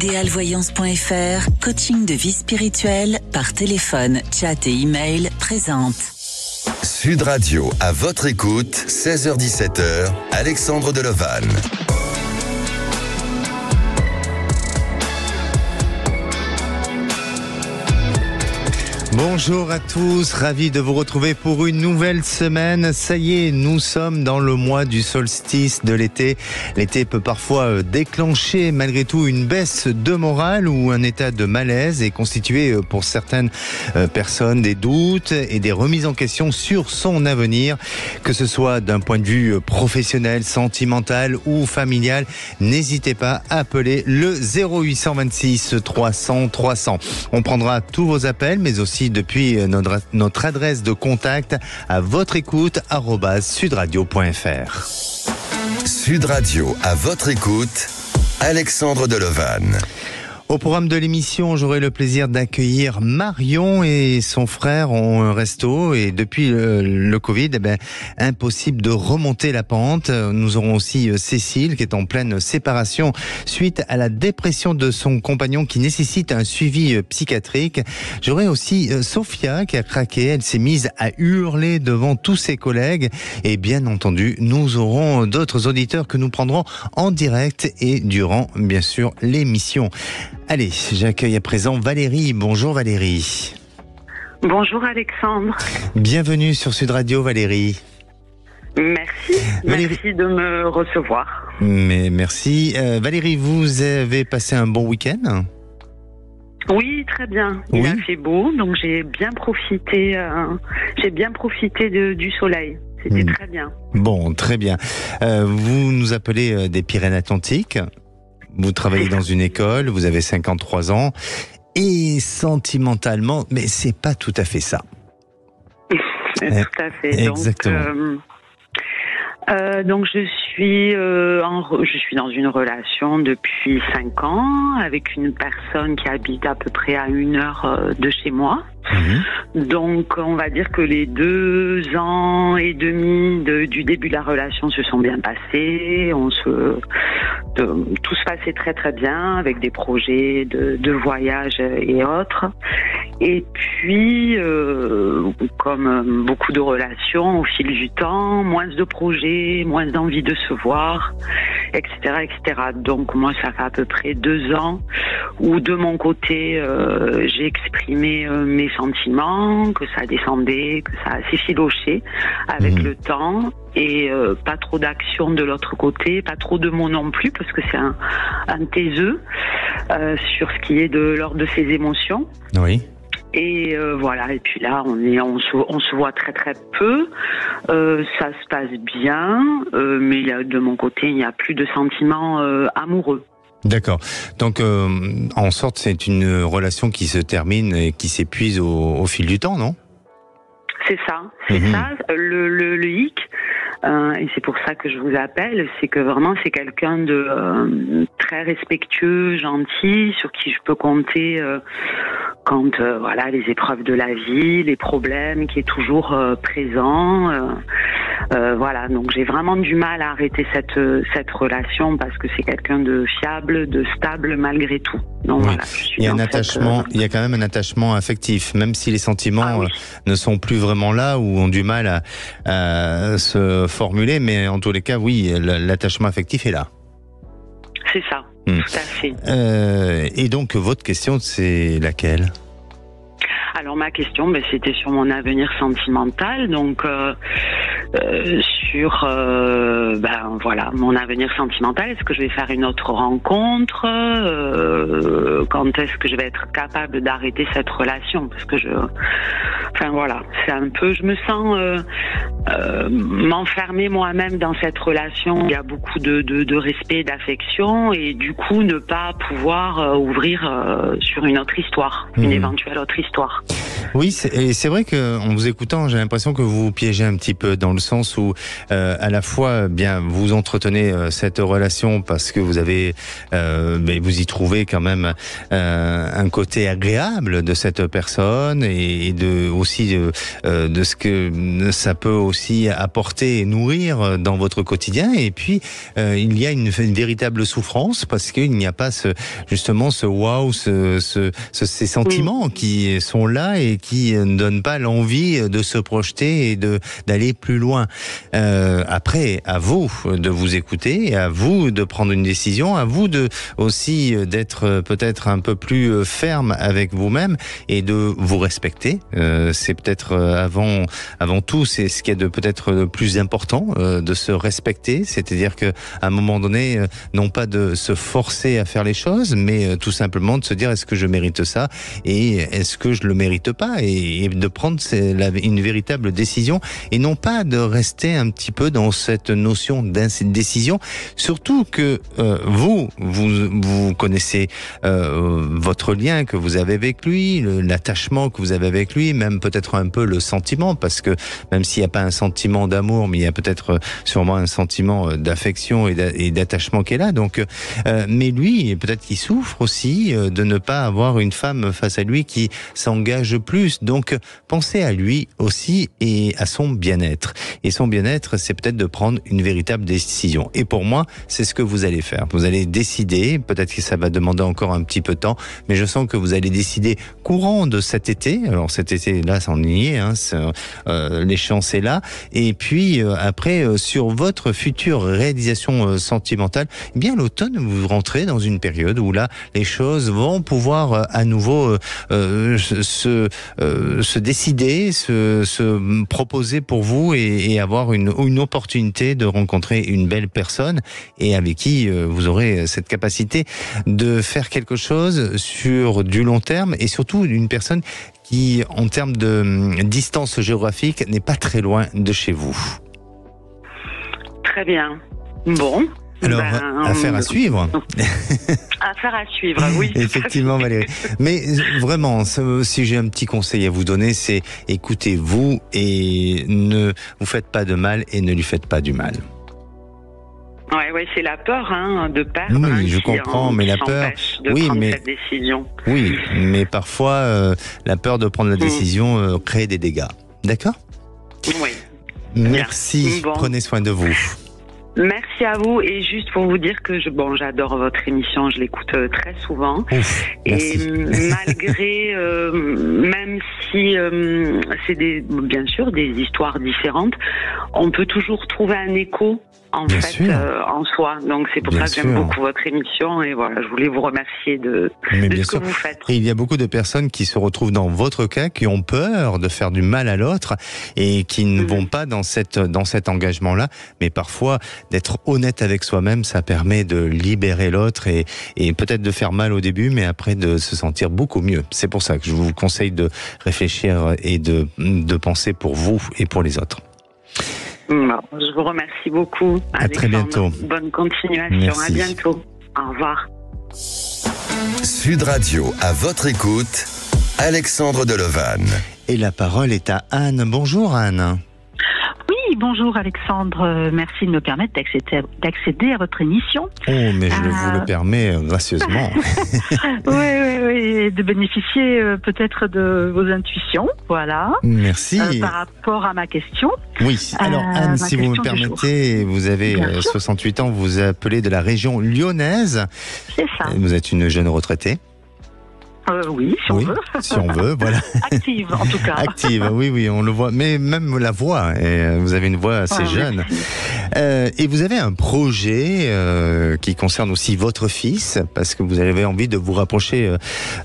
Idealvoyance.fr, coaching de vie spirituelle par téléphone, chat et email présente. Sud Radio, à votre écoute, 16h-17h, Alexandre Delovan. Bonjour à tous, ravi de vous retrouver pour une nouvelle semaine. Ça y est, nous sommes dans le mois du solstice de l'été. L'été peut parfois déclencher malgré tout une baisse de morale ou un état de malaise et constituer pour certaines personnes des doutes et des remises en question sur son avenir, que ce soit d'un point de vue professionnel, sentimental ou familial. N'hésitez pas à appeler le 0826 300 300. On prendra tous vos appels, mais aussi depuis notre adresse de contact à votre écoute @sudradio.fr. Sud Radio, à votre écoute, Alexandre Delovan. Au programme de l'émission, j'aurai le plaisir d'accueillir Marion et son frère ont un resto et depuis le Covid, impossible de remonter la pente. Nous aurons aussi Cécile qui est en pleine séparation suite à la dépression de son compagnon qui nécessite un suivi psychiatrique. J'aurai aussi Sophia qui a craqué, elle s'est mise à hurler devant tous ses collègues et bien entendu, nous aurons d'autres auditeurs que nous prendrons en direct et durant bien sûr l'émission. Allez, j'accueille à présent Valérie. Bonjour Valérie. Bonjour Alexandre. Bienvenue sur Sud Radio Valérie. Merci, Valérie. Merci de me recevoir. Mais merci. Valérie, vous avez passé un bon week-end ? Oui, très bien. Il a fait beau, donc j'ai bien profité du soleil. C'était très bien. Bon, très bien. Vous nous appelez des Pyrénées-Atlantiques. Vous travaillez dans une école, vous avez 53 ans, et sentimentalement, mais c'est pas tout à fait ça. Tout à fait. Exactement. Donc je suis dans une relation depuis 5 ans avec une personne qui habite à peu près à 1 heure de chez moi. Donc on va dire que les 2 ans et demi du début de la relation se sont bien passés. Tout se passait très très bien avec des projets de voyage et autres. Et puis, comme beaucoup de relations, au fil du temps, moins de projets, moins d'envie de se voir, etc., etc. Donc moi, ça fait à peu près 2 ans où de mon côté, j'ai exprimé mes sentiments, que ça descendait, que ça s'effilochait avec le temps. Et pas trop d'action de l'autre côté, pas trop de mots non plus, parce que c'est un taiseux sur ce qui est de l'ordre de ses émotions. Oui. Et voilà, et puis là on se voit très très peu, ça se passe bien, mais de mon côté il n'y a plus de sentiments amoureux. D'accord. Donc en sorte c'est une relation qui se termine et qui s'épuise au fil du temps, non ? C'est ça, c'est ça, le hic. Et c'est pour ça que je vous appelle, c'est que vraiment c'est quelqu'un de très respectueux, gentil, sur qui je peux compter quand voilà les épreuves de la vie, les problèmes, qui est toujours présent. Voilà, donc j'ai vraiment du mal à arrêter cette relation parce que c'est quelqu'un de fiable, de stable malgré tout. Donc voilà, il y a il y a quand même un attachement affectif, même si les sentiments ne sont plus vraiment là ou ont du mal à se formuler, mais en tous les cas, oui, l'attachement affectif est là. C'est ça, tout à fait. Et donc, votre question, c'est laquelle ? Alors ma question, c'était sur mon avenir sentimental, donc sur voilà mon avenir sentimental. Est-ce que je vais faire une autre rencontre quand est-ce que je vais être capable d'arrêter cette relation? Parce que voilà, c'est un peu, je me sens m'enfermer moi-même dans cette relation. Il y a beaucoup de respect, d'affection, et du coup ne pas pouvoir ouvrir sur une autre histoire, une éventuelle autre histoire. Oui, c'est vrai qu'en vous écoutant, j'ai l'impression que vous vous piégez un petit peu dans le sens où à la fois, bien, vous entretenez cette relation parce que vous avez, mais vous y trouvez quand même un côté agréable de cette personne et aussi de ce que ça peut aussi apporter et nourrir dans votre quotidien. Et puis il y a une véritable souffrance parce qu'il n'y a pas justement ce waouh, ces sentiments qui sont là et qui ne donnent pas l'envie de se projeter et d'aller plus loin. Après, à vous de vous écouter, à vous de prendre une décision, à vous aussi d'être peut-être un peu plus ferme avec vous-même et de vous respecter. C'est peut-être avant tout, c'est ce qui est peut-être le plus important, de se respecter, c'est-à-dire que à un moment donné, non pas de se forcer à faire les choses, mais tout simplement de se dire est-ce que je mérite ça et est-ce que je le mérite pas, et de prendre une véritable décision et non pas de rester un petit peu dans cette notion d'indécision, surtout que vous connaissez votre lien que vous avez avec lui, l'attachement que vous avez avec lui, même peut-être un peu le sentiment, parce que même s'il n'y a pas un sentiment d'amour, mais il y a peut-être sûrement un sentiment d'affection et d'attachement qui est là. Donc, mais lui, peut-être qu'il souffre aussi de ne pas avoir une femme face à lui qui s'engage plus. Donc, pensez à lui aussi et à son bien-être. Et son bien-être, c'est peut-être de prendre une véritable décision. Et pour moi, c'est ce que vous allez faire. Vous allez décider, peut-être que ça va demander encore un petit peu de temps, mais je sens que vous allez décider courant de cet été. Alors cet été, là, ça en y est, hein, l'échéance est là. Et puis après, sur votre future réalisation sentimentale, eh bien l'automne, vous rentrez dans une période où là, les choses vont pouvoir à nouveau se décider, se proposer pour vous et avoir une opportunité de rencontrer une belle personne et avec qui vous aurez cette capacité de faire quelque chose sur du long terme et surtout une personne qui, en termes de distance géographique, n'est pas très loin de chez vous. Très bien. Bon. Alors, affaire à suivre. Affaire à suivre, oui. Effectivement, Valérie. Mais vraiment, si j'ai un petit conseil à vous donner, c'est écoutez-vous et ne vous faites pas de mal et ne lui faites pas du mal. Ouais, c'est la peur de perdre. Oui, je comprends, mais la peur, prendre cette décision. Oui, mais parfois la peur de prendre la décision crée des dégâts. D'accord ? Oui. Merci. Bon. Prenez soin de vous. Merci à vous, et juste pour vous dire que j'adore votre émission, je l'écoute très souvent. Ouf, et malgré, même si c'est bien sûr des histoires différentes, on peut toujours trouver un écho en soi. Donc c'est pour ça que j'aime beaucoup votre émission, et voilà, je voulais vous remercier de ce que vous faites. Et il y a beaucoup de personnes qui se retrouvent dans votre cas, qui ont peur de faire du mal à l'autre et qui ne vont pas dans cet engagement-là, mais parfois d'être honnête avec soi-même, ça permet de libérer l'autre et peut-être de faire mal au début, mais après de se sentir beaucoup mieux. C'est pour ça que je vous conseille de réfléchir et de penser pour vous et pour les autres. Je vous remercie beaucoup. À très bientôt. Bonne continuation. Merci. À bientôt. Au revoir. Sud Radio, à votre écoute, Alexandre Delevanne. Et la parole est à Anne. Bonjour Anne. Oui, bonjour Alexandre, merci de me permettre d'accéder à votre émission. Oh, mais je vous le permets gracieusement. Oui, de bénéficier peut-être de vos intuitions, voilà. Merci. Par rapport à ma question. Oui, alors Anne, si vous me permettez, vous avez 68 ans, vous vous appelez de la région lyonnaise. C'est ça. Vous êtes une jeune retraitée. Oui, si on veut. Si on veut, voilà. Active, en tout cas. Active, oui, on le voit. Mais même la voix, vous avez une voix assez jeune. Et vous avez un projet qui concerne aussi votre fils, parce que vous avez envie de vous rapprocher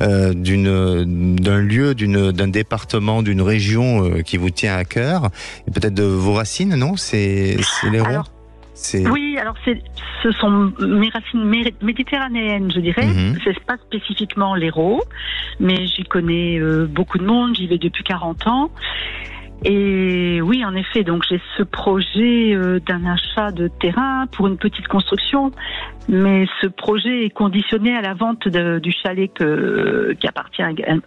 d'un lieu, d'un département, d'une région qui vous tient à cœur, et peut-être de vos racines, non ? C'est l'Hérault ? Oui, alors ce sont mes racines méditerranéennes, je dirais. C'est pas spécifiquement l'Hérault, mais j'y connais beaucoup de monde, j'y vais depuis 40 ans. Et oui, en effet, donc j'ai ce projet d'un achat de terrain pour une petite construction, mais ce projet est conditionné à la vente du chalet qui appartient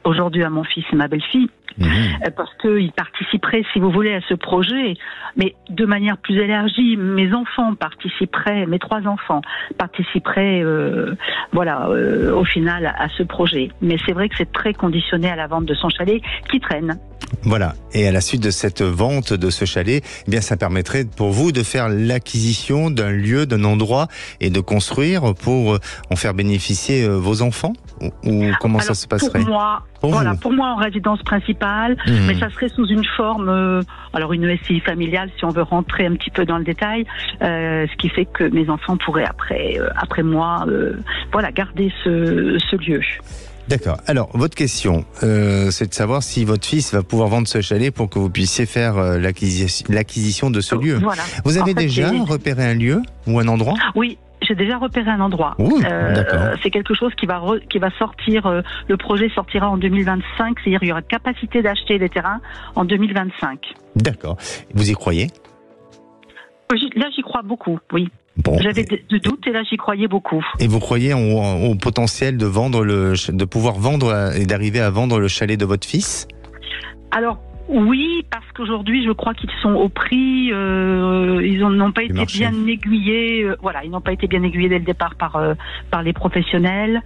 aujourd'hui à mon fils et ma belle-fille, parce qu'ils participeraient, si vous voulez, à ce projet, mais de manière plus élargie. Mes enfants participeraient, mes 3 enfants participeraient, au final, à ce projet. Mais c'est vrai que c'est très conditionné à la vente de son chalet qui traîne. Voilà. Et à la suite de cette vente de ce chalet, eh bien, ça permettrait pour vous de faire l'acquisition d'un lieu, d'un endroit et de construire pour en faire bénéficier vos enfants? Ou comment ça se passerait? Pour moi en résidence principale, mais ça serait sous une forme, une SCI familiale si on veut rentrer un petit peu dans le détail, ce qui fait que mes enfants pourraient après moi, garder ce lieu. D'accord. Alors, votre question, c'est de savoir si votre fils va pouvoir vendre ce chalet pour que vous puissiez faire l'acquisition de ce lieu. Voilà. Vous avez déjà repéré un lieu ou un endroit? Oui. J'ai déjà repéré un endroit. C'est quelque chose qui va sortir. Le projet sortira en 2025. C'est-à-dire qu'il y aura capacité d'acheter les terrains en 2025. D'accord. Vous y croyez? Là, j'y crois beaucoup. Oui. Bon, j'avais de doutes et là, j'y croyais beaucoup. Et vous croyez au potentiel de pouvoir vendre et d'arriver à vendre le chalet de votre fils? Alors. Oui, parce qu'aujourd'hui, je crois qu'ils sont au prix. Ils n'ont pas été bien aiguillés. Ils n'ont pas été bien aiguillés dès le départ par les professionnels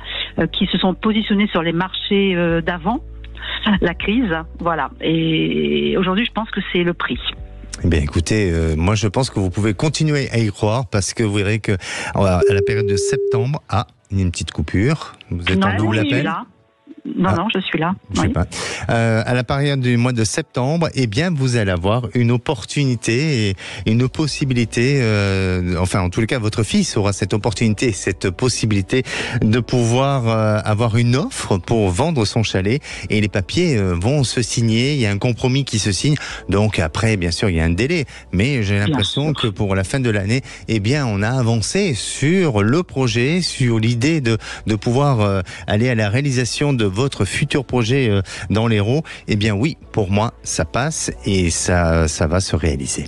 qui se sont positionnés sur les marchés d'avant la crise. Voilà. Et aujourd'hui, je pense que c'est le prix. Eh bien, écoutez, moi, je pense que vous pouvez continuer à y croire parce que vous verrez que à la période de septembre, il y a une petite coupure. Vous êtes en double appel. Non, je suis là. Je sais pas. À la période du mois de septembre, eh bien, vous allez avoir une opportunité et une possibilité. En tous les cas, votre fils aura cette opportunité, cette possibilité de pouvoir avoir une offre pour vendre son chalet. Et les papiers vont se signer. Il y a un compromis qui se signe. Donc après, bien sûr, il y a un délai. Mais j'ai l'impression que pour la fin de l'année, eh bien, on a avancé sur le projet, sur l'idée de pouvoir aller à la réalisation de votre futur projet dans l'Hérault. Eh bien oui, pour moi, ça passe et ça va se réaliser.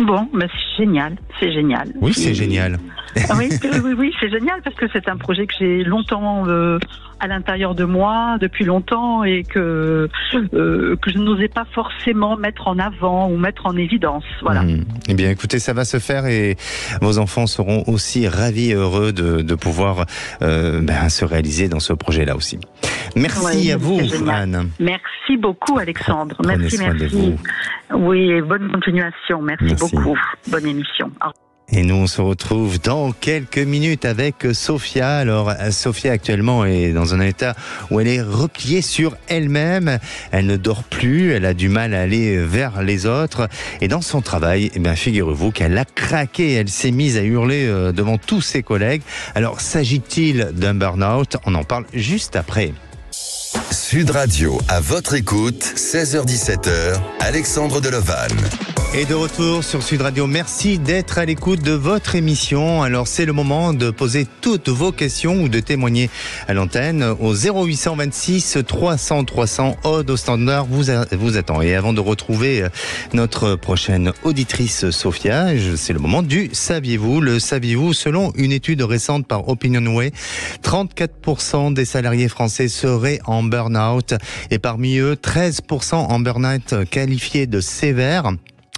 Bon, c'est génial, c'est génial. Oui, c'est génial. Oui, c'est génial parce que c'est un projet que j'ai longtemps à l'intérieur de moi, depuis longtemps, et que je n'osais pas forcément mettre en avant ou mettre en évidence. Voilà. Eh bien, écoutez, ça va se faire et vos enfants seront aussi ravis et heureux de pouvoir se réaliser dans ce projet-là aussi. Merci à vous, Anne. Merci beaucoup, Alexandre. Prenez soin de vous. Oui, et bonne continuation. Merci beaucoup. Bonne émission. Et nous, on se retrouve dans quelques minutes avec Sophia. Alors, Sophia, actuellement, est dans un état où elle est repliée sur elle-même. Elle ne dort plus, elle a du mal à aller vers les autres. Et dans son travail, eh bien, figurez-vous qu'elle a craqué. Elle s'est mise à hurler devant tous ses collègues. Alors, s'agit-il d'un burn-out? On en parle juste après. Sud Radio, à votre écoute, 16h-17h, Alexandre Delevanne. Et de retour sur Sud Radio, merci d'être à l'écoute de votre émission. Alors c'est le moment de poser toutes vos questions ou de témoigner à l'antenne au 0826 300 300. Aude au standard vous attend. Et avant de retrouver notre prochaine auditrice Sophia, c'est le moment du saviez-vous. Le saviez-vous, selon une étude récente par Opinionway, 34% des salariés français seraient en burn-out et parmi eux 13% en burn-out qualifié de sévère.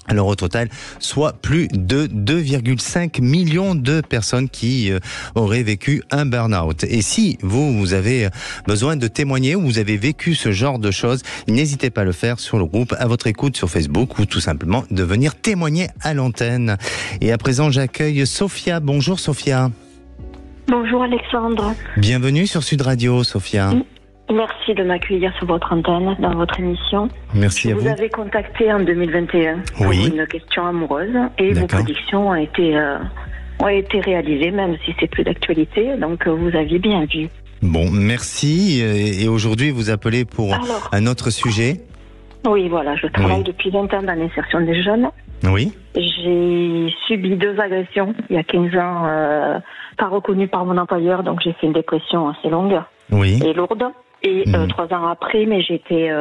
Alors au total, soit plus de 2,5 millions de personnes qui auraient vécu un burn-out. Et si vous avez besoin de témoigner ou vous avez vécu ce genre de choses, n'hésitez pas à le faire sur le groupe À votre écoute sur Facebook ou tout simplement de venir témoigner à l'antenne. Et à présent, j'accueille Sophia. Bonjour Sophia. Bonjour Alexandre. Bienvenue sur Sud Radio, Sophia. Merci de m'accueillir sur votre antenne, dans votre émission. Merci à vous. Vous avez contacté en 2021 pour une question amoureuse et vos prédictions ont été réalisées, même si c'est plus d'actualité, donc vous aviez bien vu. Bon, merci. Et aujourd'hui, vous appelez pour un autre sujet? Oui, voilà, je travaille depuis 20 ans dans l'insertion des jeunes. Oui. J'ai subi 2 agressions il y a 15 ans, pas reconnues par mon employeur, donc j'ai fait une dépression assez longue et lourde. Et 3 ans après, mais j'ai été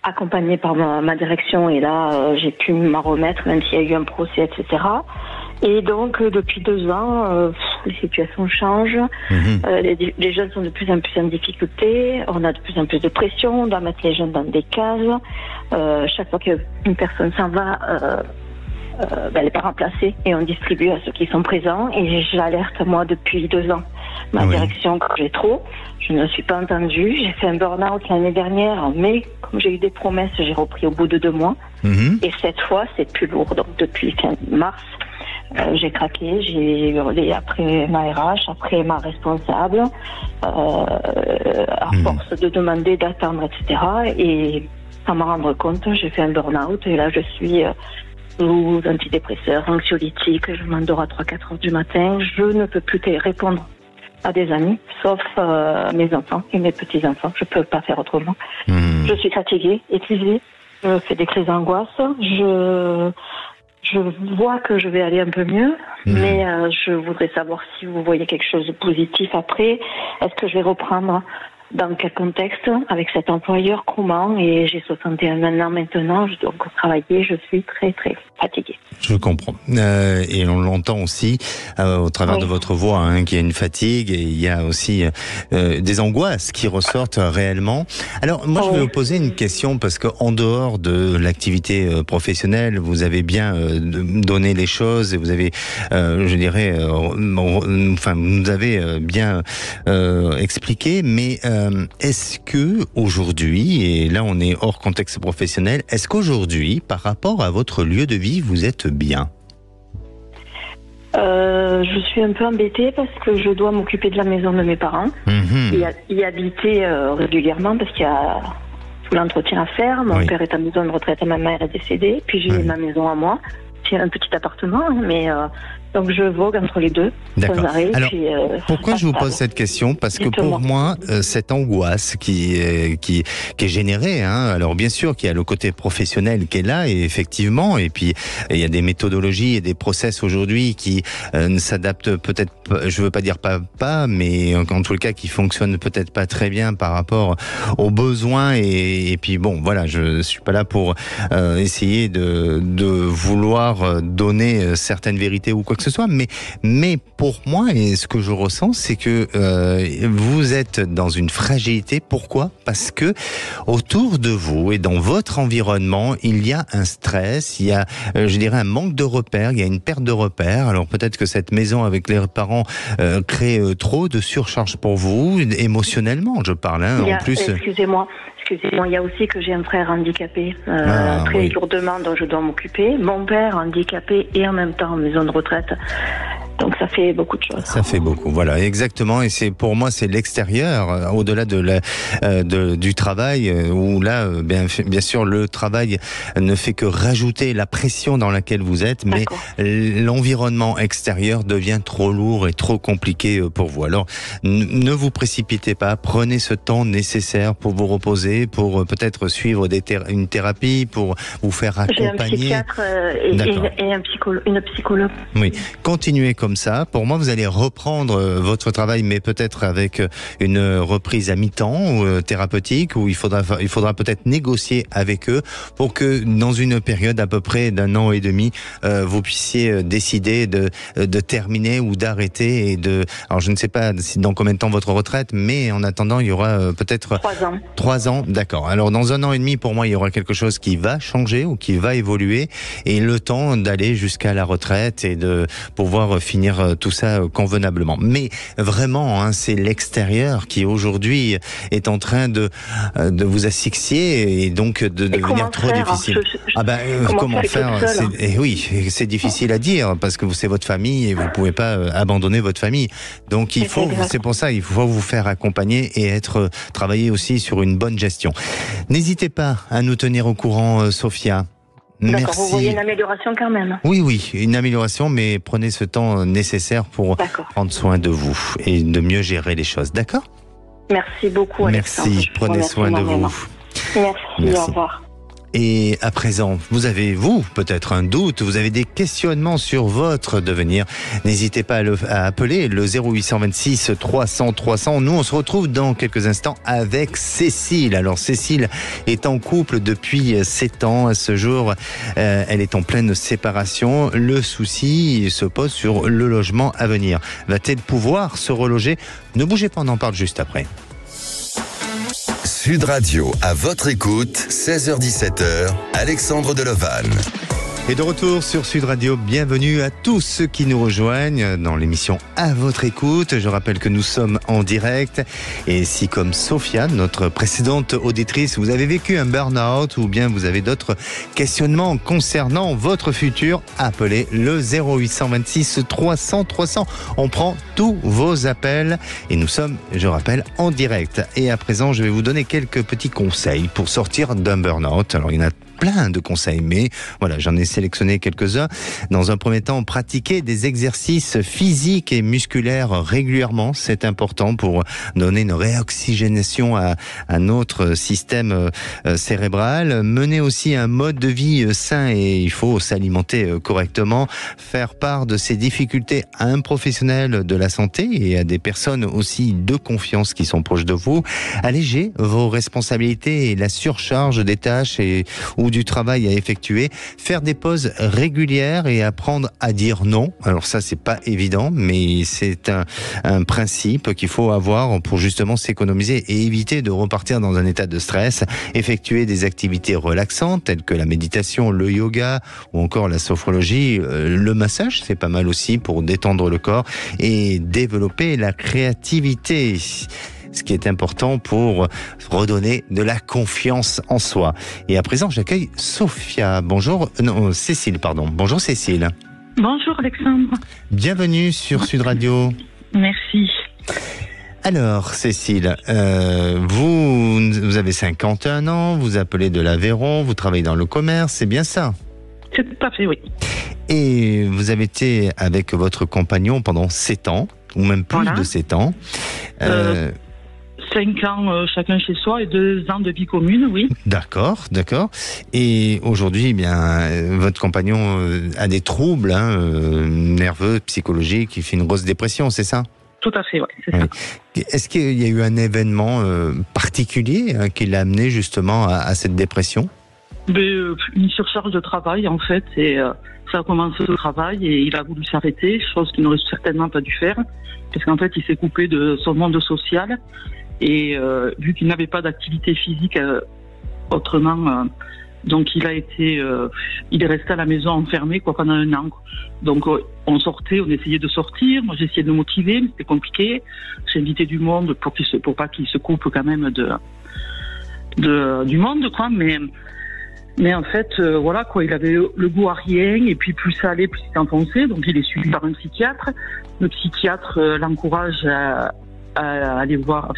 accompagnée par ma direction et là, j'ai pu m'en remettre, même s'il y a eu un procès, etc. Et donc, depuis 2 ans, les situations changent. Les jeunes sont de plus en plus en difficulté. On a de plus en plus de pression. On doit mettre les jeunes dans des cases. Chaque fois qu'une personne s'en va, elle n'est pas remplacée et on distribue à ceux qui sont présents. Et j'alerte, moi, depuis 2 ans, ma direction que j'ai trop. Je ne suis pas entendue. J'ai fait un burn-out l'année dernière, mais comme j'ai eu des promesses, j'ai repris au bout de 2 mois. Et cette fois, c'est plus lourd. Donc, depuis fin mars, j'ai craqué, j'ai hurlé après ma RH, après ma responsable, à force de demander, d'attendre, etc. Et sans m'en rendre compte, j'ai fait un burn-out et là je suis sous antidépresseurs, anxiolytiques, je m'endors à 3-4 heures du matin, je ne peux plus répondre à des amis, sauf mes enfants et mes petits-enfants, je ne peux pas faire autrement. Je suis fatiguée, épuisée, je fais des crises d'angoisse, je vois que je vais aller un peu mieux, mais je voudrais savoir si vous voyez quelque chose de positif après. Est-ce que je vais reprendre dans quel contexte, avec cet employeur, comment? Et j'ai 61 ans maintenant, je dois encore travailler, je suis très très fatiguée. Je comprends. Et on l'entend aussi au travers de votre voix, qu'il y a une fatigue et il y a aussi des angoisses qui ressortent réellement. Alors moi je vais vous poser une question parce qu'en dehors de l'activité professionnelle, vous avez bien donné les choses et vous avez, je dirais, enfin vous avez bien expliqué, mais est-ce que aujourd'hui, et là on est hors contexte professionnel, est-ce qu'aujourd'hui, par rapport à votre lieu de vie, vous êtes bien? Je suis un peu embêtée parce que je dois m'occuper de la maison de mes parents y habiter régulièrement parce qu'il y a tout l'entretien à faire. Mon père est en maison de retraite et ma mère est décédée. Puis j'ai ma maison à moi. C'est un petit appartement, mais donc je vogue entre les deux. D'accord. Alors, pourquoi je vous pose cette question? Parce que pour moi, cette angoisse qui est générée, alors bien sûr qu'il y a le côté professionnel qui est là, et effectivement, et puis il y a des méthodologies et des process aujourd'hui qui ne s'adaptent peut-être, je veux pas dire pas, mais en tout cas qui fonctionnent peut-être pas très bien par rapport aux besoins, et puis bon, voilà, je suis pas là pour essayer de vouloir donner certaines vérités ou quoi que ce soit, mais pour moi, et ce que je ressens, c'est que vous êtes dans une fragilité. Pourquoi? Parce que autour de vous et dans votre environnement, il y a un stress, il y a, je dirais, un manque de repères, il y a une perte de repères. Alors peut-être que cette maison avec les parents crée trop de surcharge pour vous, émotionnellement, je parle. En plus. Excusez-moi, il y a aussi que j'ai un frère handicapé très lourdement dont je dois m'occuper. Mon père handicapé et en même temps en maison de retraite. Donc ça fait beaucoup de choses. Ça fait beaucoup, voilà, exactement. Et c'est pour moi, c'est l'extérieur, au-delà du travail, où là, bien sûr, le travail ne fait que rajouter la pression dans laquelle vous êtes, mais l'environnement extérieur devient trop lourd et trop compliqué pour vous. Alors, ne vous précipitez pas, prenez ce temps nécessaire pour vous reposer, pour peut-être suivre une thérapie, pour vous faire accompagner. J'ai un psychiatre et une psychologue. Oui, continuez comme ça. Pour moi, vous allez reprendre votre travail, mais peut-être avec une reprise à mi-temps ou thérapeutique, où il faudra peut-être négocier avec eux pour que dans une période à peu près d'1 an et demi, vous puissiez décider de terminer ou d'arrêter alors je ne sais pas dans combien de temps votre retraite, mais en attendant, il y aura peut-être 3 ans. 3 ans, d'accord. Alors dans 1 an et demi, pour moi, il y aura quelque chose qui va changer ou qui va évoluer, et le temps d'aller jusqu'à la retraite et de pouvoir finir tout ça convenablement. Mais vraiment, c'est l'extérieur qui aujourd'hui est en train de vous asphyxier et donc de devenir trop difficile. Comment faire? Oui, c'est difficile à dire parce que c'est votre famille et vous pouvez pas abandonner votre famille. Donc c'est pour ça, il faut vous faire accompagner et travailler aussi sur une bonne gestion. N'hésitez pas à nous tenir au courant, Sophia. D'accord, merci. Vous voyez une amélioration quand même? Oui, une amélioration, mais prenez ce temps nécessaire pour prendre soin de vous et de mieux gérer les choses, d'accord? Merci beaucoup, Alexandre. Merci, prenez soin de vous. Merci, au revoir. Et à présent, vous avez, peut-être un doute, vous avez des questionnements sur votre devenir. N'hésitez pas à appeler le 0826 300 300. Nous, on se retrouve dans quelques instants avec Cécile. Alors, Cécile est en couple depuis 7 ans. À ce jour, elle est en pleine séparation. Le souci se pose sur le logement à venir. Va-t-elle pouvoir se reloger? Ne bougez pas, on en parle juste après. Sud Radio, à votre écoute, 16h-17h, Alexandre Delevanne. Et de retour sur Sud Radio, bienvenue à tous ceux qui nous rejoignent dans l'émission À votre écoute. Je rappelle que nous sommes en direct. Et si, comme Sofiane, notre précédente auditrice, vous avez vécu un burn-out ou bien vous avez d'autres questionnements concernant votre futur, appelez le 0826 300 300. On prend tous vos appels et nous sommes, je rappelle, en direct. Et à présent, je vais vous donner quelques petits conseils pour sortir d'un burn-out. Alors, il y en a plein de conseils, mais voilà, j'en ai sélectionné quelques-uns. Dans un premier temps, pratiquer des exercices physiques et musculaires régulièrement, c'est important pour donner une réoxygénation à notre système cérébral. Mener aussi un mode de vie sain et il faut s'alimenter correctement. Faire part de ses difficultés à un professionnel de la santé et à des personnes aussi de confiance qui sont proches de vous. Alléger vos responsabilités et la surcharge des tâches ou du travail à effectuer, faire des pauses régulières et apprendre à dire non. Alors ça, c'est pas évident, mais c'est un principe qu'il faut avoir pour justement s'économiser et éviter de repartir dans un état de stress. Effectuer des activités relaxantes telles que la méditation, le yoga ou encore la sophrologie, le massage, c'est pas mal aussi pour détendre le corps et développer la créativité. Ce qui est important pour redonner de la confiance en soi. Et à présent, j'accueille Cécile, pardon. Bonjour Cécile. Bonjour Alexandre. Bienvenue sur Sud Radio. Merci. Alors Cécile, vous avez 51 ans, vous appelez de l'Aveyron, vous travaillez dans le commerce, c'est bien ça? C'est tout à fait, oui. Et vous avez été avec votre compagnon pendant 7 ans, ou même plus de 7 ans. 5 ans chacun chez soi et 2 ans de vie commune, oui. D'accord. Et aujourd'hui, eh bien, votre compagnon a des troubles nerveux, psychologiques, il fait une grosse dépression, c'est ça? Tout à fait, oui, c'est ça. Est-ce qu'il y a eu un événement particulier qui l'a amené justement à cette dépression? Une surcharge de travail, en fait, et ça a commencé au travail et il a voulu s'arrêter, chose qu'il n'aurait certainement pas dû faire, parce qu'en fait, il s'est coupé de son monde social. Et vu qu'il n'avait pas d'activité physique autrement, donc il est resté à la maison enfermé pendant 1 an. Donc on sortait, on essayait de sortir. Moi j'essayais de le motiver, mais c'était compliqué. J'ai invité du monde pour pas qu'il se coupe quand même du monde, quoi. Mais en fait, voilà quoi, il avait le goût à rien et puis plus ça allait, plus il s'enfonçait. Donc il est suivi par un psychiatre. Le psychiatre l'encourage à aller voir,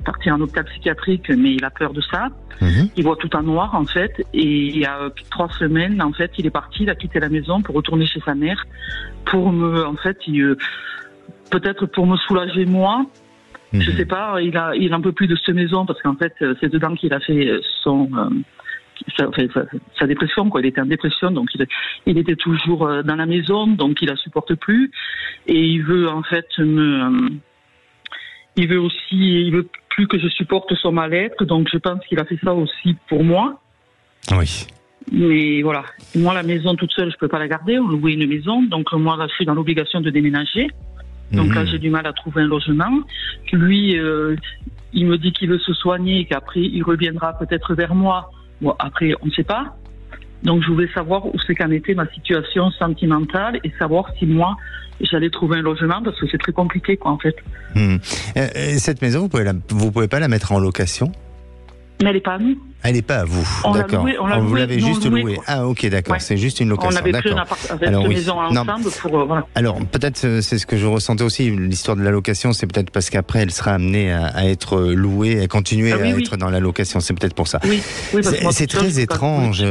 partir en hôpital psychiatrique, mais il a peur de ça. Il voit tout en noir, en fait. Et il y a 3 semaines, en fait, il est parti, il a quitté la maison pour retourner chez sa mère, pour peut-être pour me soulager moi. Je sais pas, il en peut plus de cette maison parce qu'en fait, c'est dedans qu'il a fait sa dépression, quoi. Il était en dépression, donc il était toujours dans la maison, donc il la supporte plus. Et il veut, en fait, il veut plus que je supporte son mal-être, donc je pense qu'il a fait ça aussi pour moi. Oui. Mais voilà, moi la maison toute seule, je peux pas la garder, on louait une maison, donc moi là, je suis dans l'obligation de déménager. Donc là, j'ai du mal à trouver un logement. Lui, il me dit qu'il veut se soigner et qu'après, il reviendra peut-être vers moi. Bon, après, on ne sait pas. Donc, je voulais savoir où c'est qu'en était ma situation sentimentale et savoir si moi, j'allais trouver un logement parce que c'est très compliqué, quoi, en fait. Cette maison, vous pouvez pas la mettre en location? Mais elle n'est pas à nous. Elle n'est pas à vous, d'accord. Vous l'avez juste louée. Ah, ok, d'accord. Ouais. C'est juste une location. On avait pris une maison ensemble pour. Voilà. Alors, peut-être, c'est ce que je ressentais aussi. L'histoire de la location, c'est peut-être parce qu'après, elle sera amenée à être louée, à continuer à être dans la location. C'est peut-être pour ça. Oui, c'est très étrange.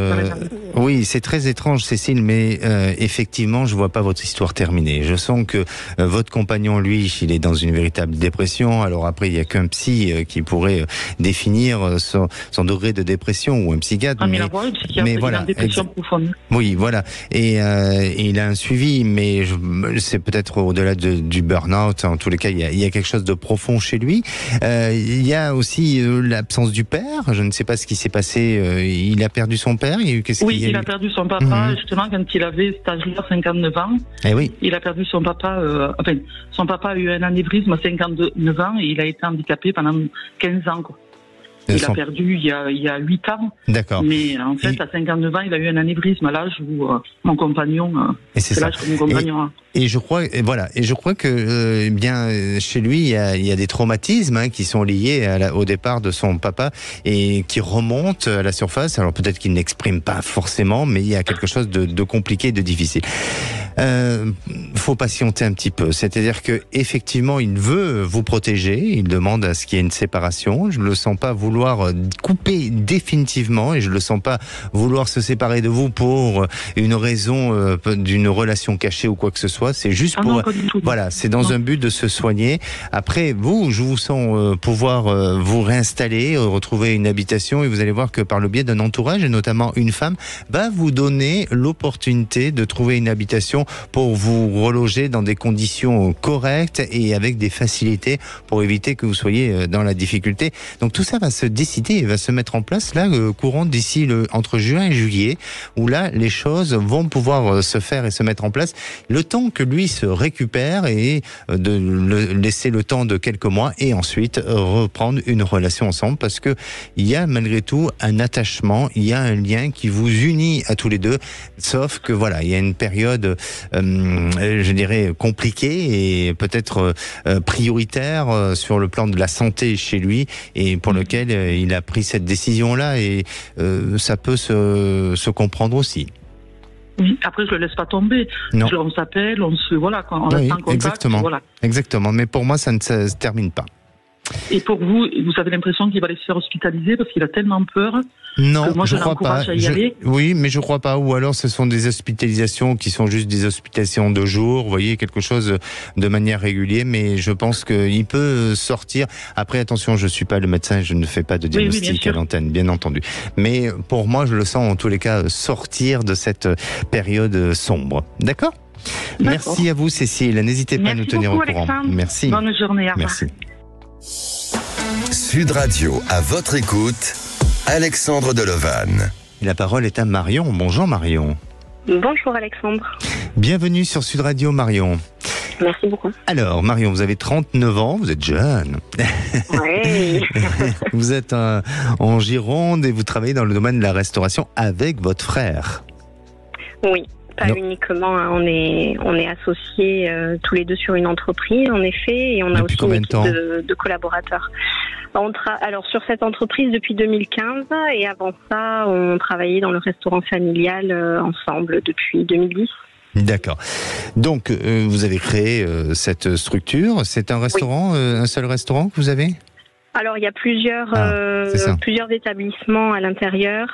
Oui, c'est très étrange, Cécile, mais effectivement, je vois pas votre histoire terminée. Je sens que votre compagnon, lui, il est dans une véritable dépression. Alors après, il y a qu'un psy qui pourrait définir son degré de de dépression ou un psychiatre. Mais il a une dépression profonde. Oui, voilà. Et il a un suivi, mais c'est peut-être au-delà du burn-out. En tous les cas, il y a quelque chose de profond chez lui. Il y a aussi l'absence du père. Je ne sais pas ce qui s'est passé. Il a perdu son père. Il a perdu son papa, justement, quand il avait cet âge-là, 59 ans. Eh oui. Il a perdu son papa. Son papa a eu un anévrisme à 59 ans et il a été handicapé pendant 15 ans, quoi. Il a perdu il y a 8 ans. D'accord. Mais en fait, à 59 ans, il a eu un anévrisme à l'âge où mon compagnon. C'est l'âge que mon compagnon a. Et je crois que chez lui, il y a des traumatismes qui sont liés au départ de son papa et qui remontent à la surface. Alors peut-être qu'il n'exprime pas forcément, mais il y a quelque chose de compliqué, de difficile. Faut patienter un petit peu. C'est-à-dire que effectivement, il veut vous protéger. Il demande à ce qu'il y ait une séparation. Je le sens pas vouloir couper définitivement et je le sens pas vouloir se séparer de vous pour une raison d'une relation cachée ou quoi que ce soit. C'est juste c'est dans un but de se soigner. Après, je vous sens pouvoir vous réinstaller, retrouver une habitation et vous allez voir que par le biais d'un entourage et notamment une femme va vous donner l'opportunité de trouver une habitation pour vous reloger dans des conditions correctes et avec des facilités pour éviter que vous soyez dans la difficulté. Donc tout ça va se décider et va se mettre en place là courant d'ici entre juin et juillet où là les choses vont pouvoir se faire et se mettre en place le temps que lui se récupère et de le laisser le temps de quelques mois et ensuite reprendre une relation ensemble parce que il y a malgré tout un attachement, il y a un lien qui vous unit à tous les deux, sauf que il y a une période je dirais compliquée et peut-être prioritaire sur le plan de la santé chez lui et pour lequel il a pris cette décision-là et ça peut se comprendre aussi. Oui, après je le laisse pas tomber. Non. On s'appelle, on reste en contact. Exactement. Exactement. Mais pour moi, ça ne se termine pas. Et pour vous avez l'impression qu'il va aller se faire hospitaliser parce qu'il a tellement peur. Non, que moi je crois pas. À y aller. Oui, mais je crois pas. Ou alors ce sont des hospitalisations qui sont juste des hospitalisations de jour. Vous voyez, quelque chose de manière régulière. Mais je pense qu'il peut sortir. Après, attention, je suis pas le médecin, je ne fais pas de diagnostic à l'antenne, bien entendu. Mais pour moi, je le sens en tous les cas sortir de cette période sombre. D'accord ? Merci à vous, Cécile. N'hésitez pas à nous tenir au courant. Alexandre. Merci. Bonne journée. À Merci. Sud Radio, à votre écoute, Alexandre Delevanne. La parole est à Marion. Bonjour Marion. Bonjour Alexandre. Bienvenue sur Sud Radio Marion. Merci beaucoup. Alors Marion, vous avez 39 ans, vous êtes jeune. Oui. Vous êtes en Gironde et vous travaillez dans le domaine de la restauration avec votre frère. Oui. Pas uniquement, on est associés tous les deux sur une entreprise en effet et on a aussi une équipe de collaborateurs. Alors sur cette entreprise depuis 2015 et avant ça on travaillait dans le restaurant familial ensemble depuis 2010. D'accord. Donc vous avez créé cette structure, c'est un restaurant, un seul restaurant que vous avez ? Alors il y a plusieurs établissements à l'intérieur,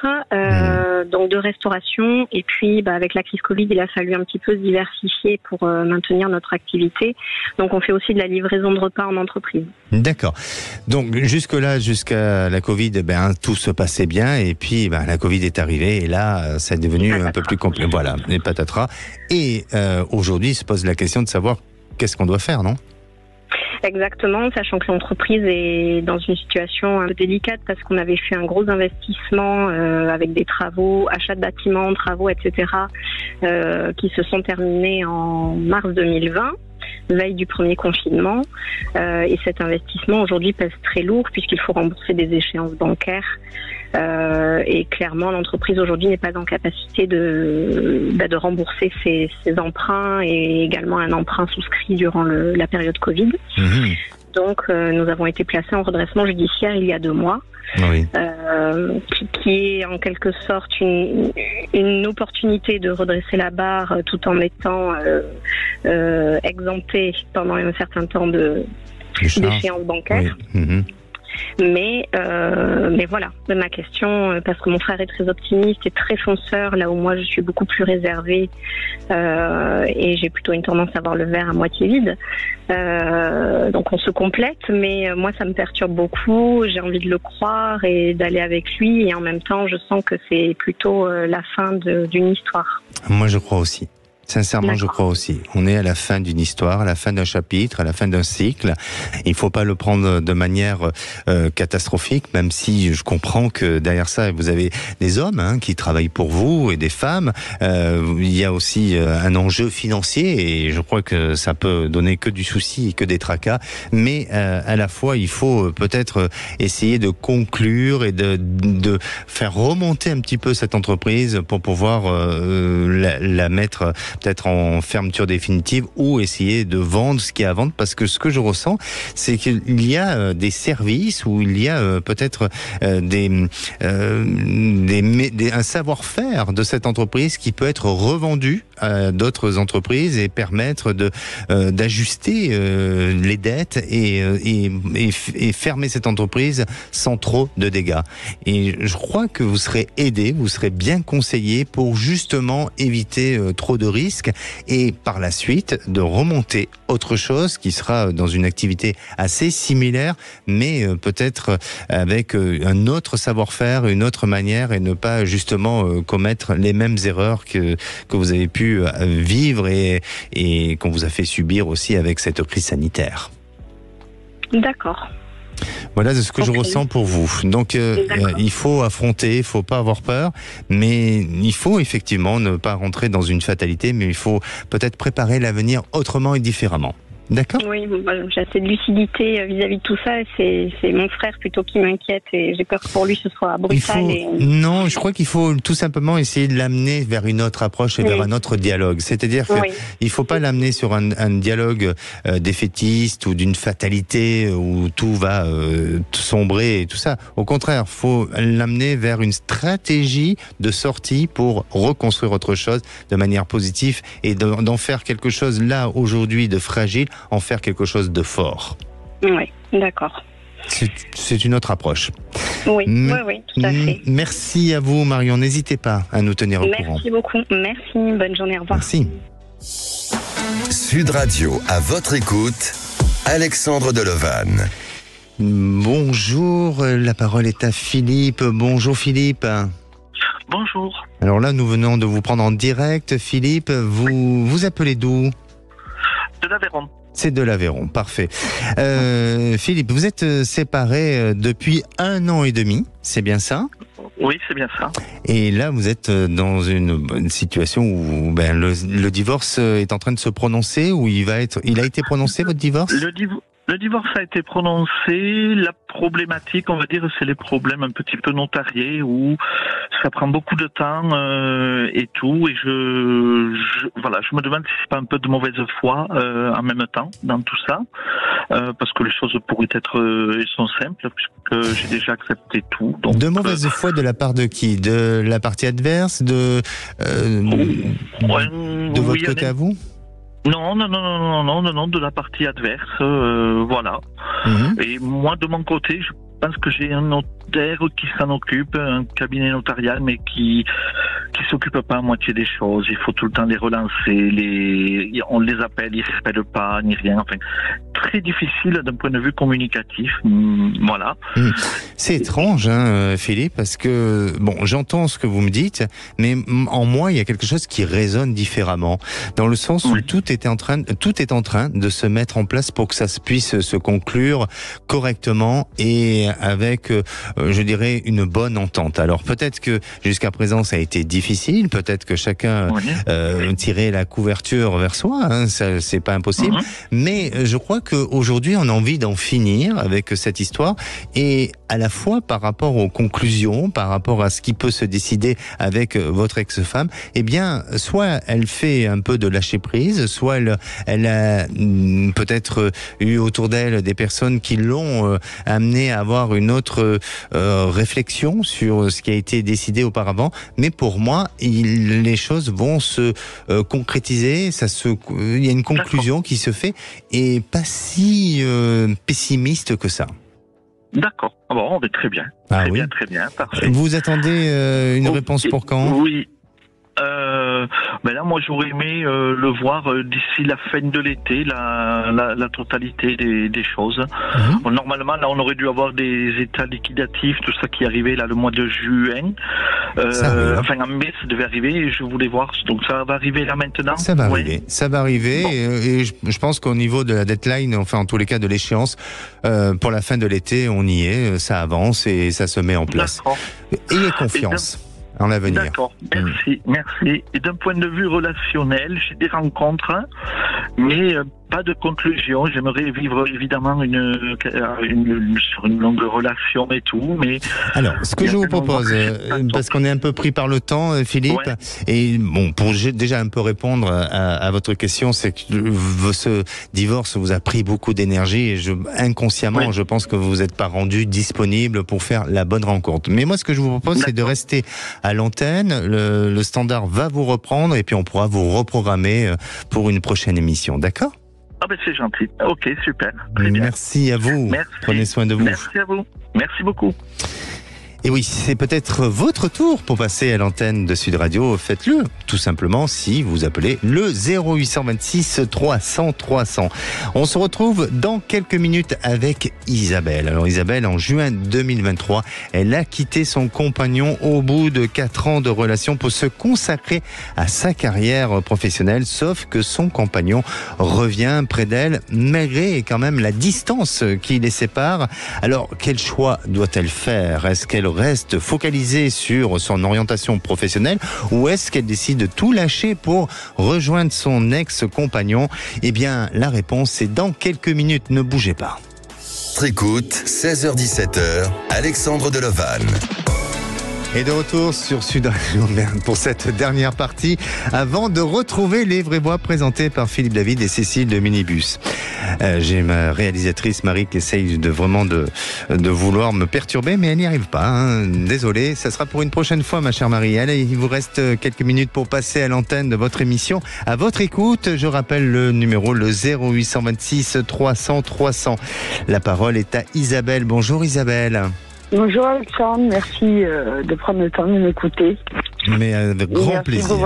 donc de restauration et puis avec la crise Covid il a fallu un petit peu se diversifier pour maintenir notre activité. Donc on fait aussi de la livraison de repas en entreprise. D'accord. Donc jusqu'à la Covid, tout se passait bien et puis la Covid est arrivée et là ça est devenu un peu plus compliqué. Voilà, les patatras. Et aujourd'hui il se pose la question de savoir qu'est-ce qu'on doit faire, non ? Exactement, sachant que l'entreprise est dans une situation un peu délicate parce qu'on avait fait un gros investissement avec des travaux, achat de bâtiments, travaux, etc. Qui se sont terminés en mars 2020, veille du premier confinement. Et cet investissement aujourd'hui pèse très lourd puisqu'il faut rembourser des échéances bancaires. Et clairement, l'entreprise aujourd'hui n'est pas en capacité de rembourser ses emprunts et également un emprunt souscrit durant la période Covid. Mmh. Donc, nous avons été placés en redressement judiciaire il y a 2 mois, qui est en quelque sorte une opportunité de redresser la barre tout en étant exempté pendant un certain temps d'échéance bancaire. Oui. Mmh. Mais voilà, ma question, parce que mon frère est très optimiste et très fonceur, là où moi je suis beaucoup plus réservée et j'ai plutôt une tendance à voir le verre à moitié vide. Donc on se complète, mais moi ça me perturbe beaucoup. J'ai envie de le croire et d'aller avec lui, et en même temps je sens que c'est plutôt la fin d'une histoire. Moi je crois aussi. Sincèrement, je crois aussi. On est à la fin d'une histoire, à la fin d'un chapitre, à la fin d'un cycle. Il faut pas le prendre de manière catastrophique, même si je comprends que derrière ça, vous avez des hommes qui travaillent pour vous et des femmes. Il y a aussi un enjeu financier et je crois que ça peut donner que du souci et que des tracas. Mais à la fois, il faut peut-être essayer de conclure et de faire remonter un petit peu cette entreprise pour pouvoir la mettre peut-être en fermeture définitive ou essayer de vendre ce qu'il y a à vendre, parce que ce que je ressens, c'est qu'il y a des services où il y a peut-être un savoir-faire de cette entreprise qui peut être revendu à d'autres entreprises et permettre d'ajuster les dettes et fermer cette entreprise sans trop de dégâts. Et je crois que vous serez aidé, vous serez bien conseillé pour justement éviter trop de risques et par la suite de remonter autre chose qui sera dans une activité assez similaire, mais peut-être avec un autre savoir-faire, une autre manière, et ne pas justement commettre les mêmes erreurs que vous avez pu vivre et qu'on vous a fait subir aussi avec cette crise sanitaire. D'accord. Voilà ce que je ressens pour vous. Donc il faut affronter, il faut pas avoir peur, mais il faut effectivement ne pas rentrer dans une fatalité, mais il faut peut-être préparer l'avenir autrement et différemment. D'accord ? Oui, j'ai assez de lucidité vis-à-vis de tout ça. C'est mon frère plutôt qui m'inquiète et j'ai peur que pour lui ce soit brutal. Non, je crois qu'il faut tout simplement essayer de l'amener vers une autre approche et vers un autre dialogue. C'est-à-dire qu'il faut pas l'amener sur un dialogue défaitiste ou d'une fatalité où tout va sombrer et tout ça. Au contraire, faut l'amener vers une stratégie de sortie pour reconstruire autre chose de manière positive et d'en faire quelque chose là aujourd'hui de fragile, en faire quelque chose de fort. Oui, d'accord. C'est une autre approche. Oui, tout à fait. Merci à vous, Marion. N'hésitez pas à nous tenir au courant. Merci beaucoup. Merci. Bonne journée. Au revoir. Merci. Sud Radio, à votre écoute, Alexandre Delevanne. Bonjour, la parole est à Philippe. Bonjour Philippe. Bonjour. Alors là, nous venons de vous prendre en direct. Philippe, vous appelez d'où ? De l'Aveyron. C'est de l'Aveyron, parfait. Philippe, vous êtes séparé depuis 1 an et demi, c'est bien ça ? Oui, c'est bien ça. Et là, vous êtes dans une situation où le divorce est en train de se prononcer, ou il a été prononcé, votre divorce ? Le divorce a été prononcé. La problématique, on va dire, c'est les problèmes un petit peu notariés où ça prend beaucoup de temps et tout. Et je me demande si c'est pas un peu de mauvaise foi en même temps dans tout ça, parce que les choses pourraient être, elles sont simples puisque j'ai déjà accepté tout. Donc, de mauvaise foi de la part de qui ? De la partie adverse, de votre côté à vous ? Non, de la partie adverse, voilà. Et moi, de mon côté, je pense que j'ai un notaire qui s'en occupe, un cabinet notarial, mais qui s'occupe pas à moitié des choses. Il faut tout le temps les relancer, on les appelle, ils ne répètent pas, ni rien. Enfin, très difficile d'un point de vue communicatif, voilà. C'est étrange, Philippe, parce que, j'entends ce que vous me dites, mais en moi, il y a quelque chose qui résonne différemment, dans le sens où tout est en train de se mettre en place pour que ça puisse se conclure correctement et avec, je dirais, une bonne entente. Alors peut-être que jusqu'à présent, ça a été difficile, peut-être que chacun tirait la couverture vers soi, ça, c'est pas impossible, mais je crois qu'aujourd'hui, on a envie d'en finir avec cette histoire, et à la fois par rapport aux conclusions, par rapport à ce qui peut se décider avec votre ex-femme, eh bien, soit elle fait un peu de lâcher prise, soit elle a peut-être eu autour d'elle des personnes qui l'ont amené à avoir une autre réflexion sur ce qui a été décidé auparavant. Mais pour moi, les choses vont se concrétiser, il y a une conclusion qui se fait, et pas si pessimiste que ça. D'accord. Bon, très bien. Très bien, parfait. Vous attendez une réponse pour quand? Oui. Là, moi, j'aurais aimé le voir d'ici la fin de l'été, la totalité des choses. Bon, normalement, là, on aurait dû avoir des états liquidatifs, tout ça qui arrivait là le mois de juin. En mai, ça devait arriver. Et je voulais voir. Donc, ça va arriver là maintenant. Ça va arriver. Ça va arriver. Bon. Et je pense qu'au niveau de la deadline, enfin, en tous les cas, de l'échéance, pour la fin de l'été, on y est. Ça avance et ça se met en place. D'accord. Ayez confiance en l'avenir. D'accord, merci. Et d'un point de vue relationnel, j'ai des rencontres, mais pas de conclusion. J'aimerais vivre évidemment sur une longue relation et tout, mais... Alors, ce que je vous propose, parce qu'on est un peu pris par le temps, Philippe, et bon, pour déjà un peu répondre à votre question, c'est que ce divorce vous a pris beaucoup d'énergie et inconsciemment, je pense que vous vous êtes pas rendu disponible pour faire la bonne rencontre. Mais moi, ce que je vous propose, c'est de rester à l'antenne. Le standard va vous reprendre et puis on pourra vous reprogrammer pour une prochaine émission. D'accord ? C'est gentil. Ok, super. Très bien. Merci à vous. Merci. Prenez soin de vous. Merci à vous. Merci beaucoup. Et oui, c'est peut-être votre tour pour passer à l'antenne de Sud Radio. Faites-le, tout simplement, si vous appelez le 0826 300 300. On se retrouve dans quelques minutes avec Isabelle. Alors Isabelle, en juin 2023, elle a quitté son compagnon au bout de 4 ans de relation pour se consacrer à sa carrière professionnelle, sauf que son compagnon revient près d'elle, malgré quand même la distance qui les sépare. Alors, quel choix doit-elle faire? Est-ce qu'elle reste focalisée sur son orientation professionnelle ou est-ce qu'elle décide de tout lâcher pour rejoindre son ex-compagnon? Eh bien, la réponse est dans quelques minutes. Ne bougez pas. Votre écoute, 16h-17h, Alexandre Delevanne. Et de retour sur Sud Radio pour cette dernière partie, avant de retrouver les vraies voix présentées par Philippe David et Cécile de Minibus. J'ai ma réalisatrice Marie qui essaye de vouloir me perturber, mais elle n'y arrive pas. Désolé, ça sera pour une prochaine fois, ma chère Marie. Allez, il vous reste quelques minutes pour passer à l'antenne de votre émission. À votre écoute, je rappelle le numéro, le 0826 300 300. La parole est à Isabelle. Bonjour Isabelle. Bonjour Alexandre, merci de prendre le temps de m'écouter. Mais avec grand plaisir.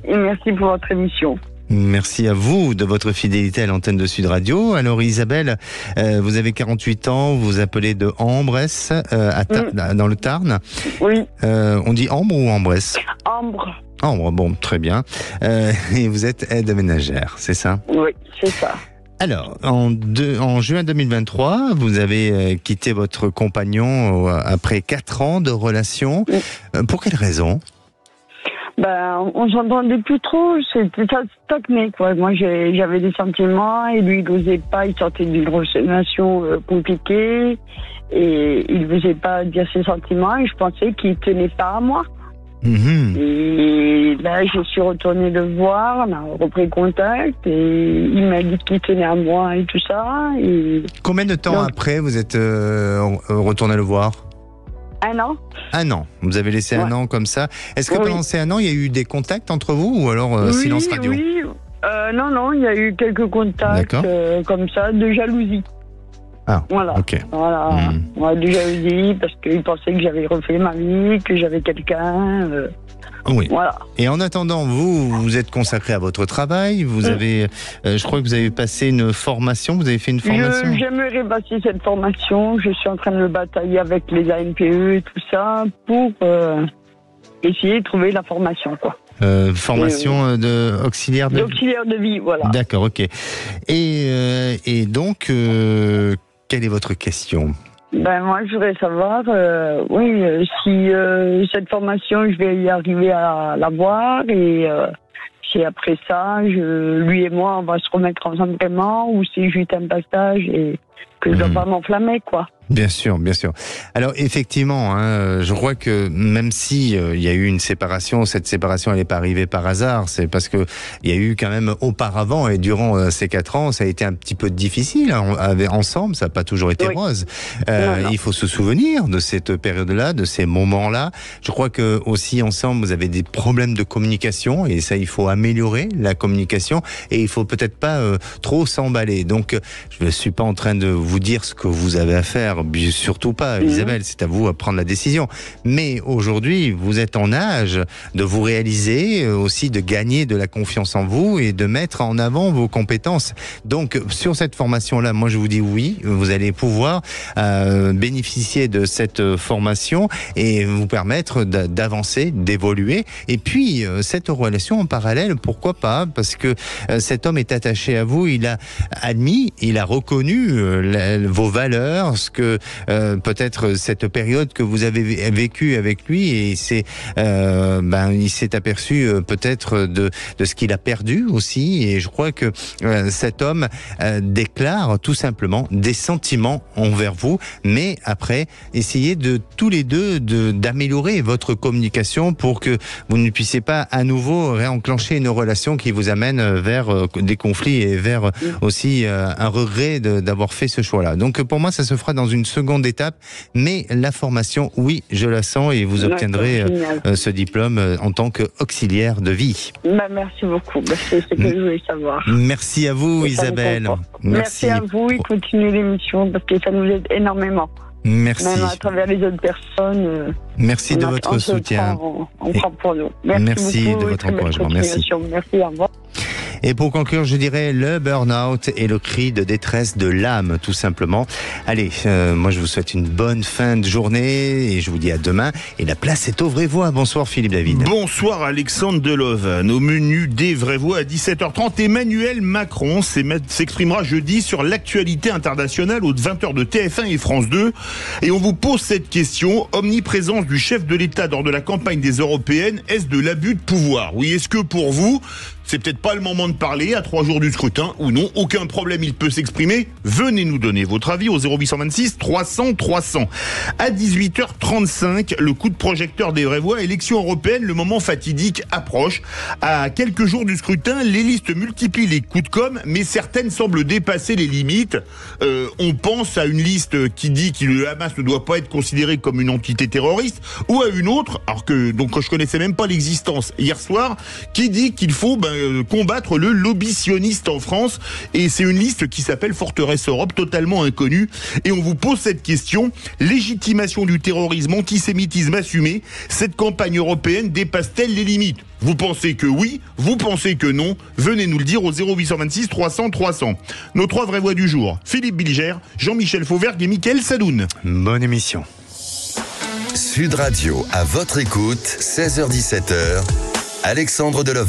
Merci pour votre émission. Merci à vous de votre fidélité à l'antenne de Sud Radio. Alors Isabelle, vous avez 48 ans, vous vous appelez de Ambresse, dans le Tarn. Oui. On dit Ambre ou Ambresse? Ambre. Ambre, bon, très bien. Et vous êtes aide ménagère, c'est ça? Oui, c'est ça. Alors, en juin 2023, vous avez quitté votre compagnon après 4 ans de relation. Pour quelle raison? On s'entendait plus trop, ça stagnait, quoi. Moi, j'avais des sentiments et lui, il n'osait pas, il sortait d'une relation compliquée et il n'osait pas dire ses sentiments et je pensais qu'il tenait pas à moi. Et là, je suis retournée le voir, on a repris contact et il m'a dit qu'il tenait à moi et tout ça. Et combien de temps après vous êtes retourné le voir? 1 an. 1 an. Vous avez laissé 1 an comme ça. Est-ce que pendant ces 1 an, il y a eu des contacts entre vous ou alors silence radio? Oui. Non, il y a eu quelques contacts comme ça, de jalousie. Ah, voilà. Ok. Voilà. De jalousie parce qu'il pensait que j'avais refait ma vie, que j'avais quelqu'un. Oui. Voilà. Et en attendant, vous êtes consacré à votre travail. Vous avez, je crois que vous avez passé une formation. Vous avez fait une formation. J'aimerais passer cette formation. Je suis en train de me batailler avec les ANPE et tout ça pour essayer de trouver la formation, quoi. Formation d'auxiliaire de d'auxiliaire de vie, voilà. D'accord, ok. Et donc, quelle est votre question? Moi, je voudrais savoir, si cette formation, je vais y arriver à l'avoir et si après ça, lui et moi, on va se remettre ensemble vraiment ou si juste un passage et que je ne dois pas m'enflammer, quoi. Bien sûr, bien sûr. Alors effectivement, je crois que même si il y a eu une séparation, cette séparation elle n'est pas arrivée par hasard. C'est parce que il y a eu quand même auparavant et durant ces 4 ans, ça a été un petit peu difficile. Ensemble, ça n'a pas toujours été rose. Non. Il faut se souvenir de cette période-là, de ces moments-là. Je crois que aussi ensemble, vous avez des problèmes de communication et ça, il faut améliorer la communication et il faut peut-être pas trop s'emballer. Donc, je ne suis pas en train de de vous dire ce que vous avez à faire, surtout pas, Isabelle, c'est à vous à prendre la décision. Mais aujourd'hui, vous êtes en âge de vous réaliser, aussi de gagner de la confiance en vous et de mettre en avant vos compétences. Donc, sur cette formation-là, moi je vous dis oui, vous allez pouvoir bénéficier de cette formation et vous permettre d'avancer, d'évoluer. Et puis, cette relation en parallèle, pourquoi pas? Parce que cet homme est attaché à vous, il a admis, il a reconnu vos valeurs, ce que peut-être cette période que vous avez vécue avec lui, et il s'est aperçu peut-être de ce qu'il a perdu aussi, et je crois que cet homme déclare tout simplement des sentiments envers vous, mais après, essayez de tous les deux d'améliorer votre communication pour que vous ne puissiez pas à nouveau réenclencher une relation qui vous amène vers des conflits et vers aussi un regret d'avoir fait ce choix-là. Donc pour moi, ça se fera dans une seconde étape, mais la formation, oui, je la sens, et vous obtiendrez ce diplôme en tant qu'auxiliaire de vie. Merci beaucoup, c'est ce que je voulais savoir. Merci à vous, Isabelle. Merci à vous, et continuez l'émission parce que ça nous aide énormément. Merci. Même à travers les autres personnes. Merci de votre soutien. On prend pour nous. Merci beaucoup, de votre encouragement. Merci. Merci, au revoir. Et pour conclure, je dirais le burn-out est le cri de détresse de l'âme, tout simplement. Allez, moi je vous souhaite une bonne fin de journée et je vous dis à demain. Et la place est aux vraies voix. Bonsoir Philippe David. Bonsoir Alexandre Deloven. Au menu des vraies voix à 17h30, Emmanuel Macron s'exprimera jeudi sur l'actualité internationale aux 20h de TF1 et France 2. Et on vous pose cette question: omniprésence du chef de l'État lors de la campagne des européennes, est-ce de l'abus de pouvoir? Oui, est-ce que pour vous, c'est peut-être pas le moment de parler à 3 jours du scrutin ou non? Aucun problème, il peut s'exprimer. Venez nous donner votre avis au 0826 300 300. À 18h35, le coup de projecteur des vraies voix, élection européenne, le moment fatidique approche. À quelques jours du scrutin, les listes multiplient les coups de com', mais certaines semblent dépasser les limites. On pense à une liste qui dit que le Hamas ne doit pas être considéré comme une entité terroriste, ou à une autre, alors que donc je connaissais même pas l'existence hier soir, qui dit qu'il faut combattre le lobby sioniste en France, et c'est une liste qui s'appelle Forteresse Europe, totalement inconnue. Et on vous pose cette question: légitimation du terrorisme, antisémitisme assumé, cette campagne européenne dépasse-t-elle les limites? Vous pensez que oui, vous pensez que non? Venez nous le dire au 0826 300 300. Nos 3 vraies voix du jour: Philippe Bilger, Jean-Michel Fauvergue et Mickaël Sadoun. Bonne émission. Sud Radio, à votre écoute, 16h-17h, Alexandre Deloven.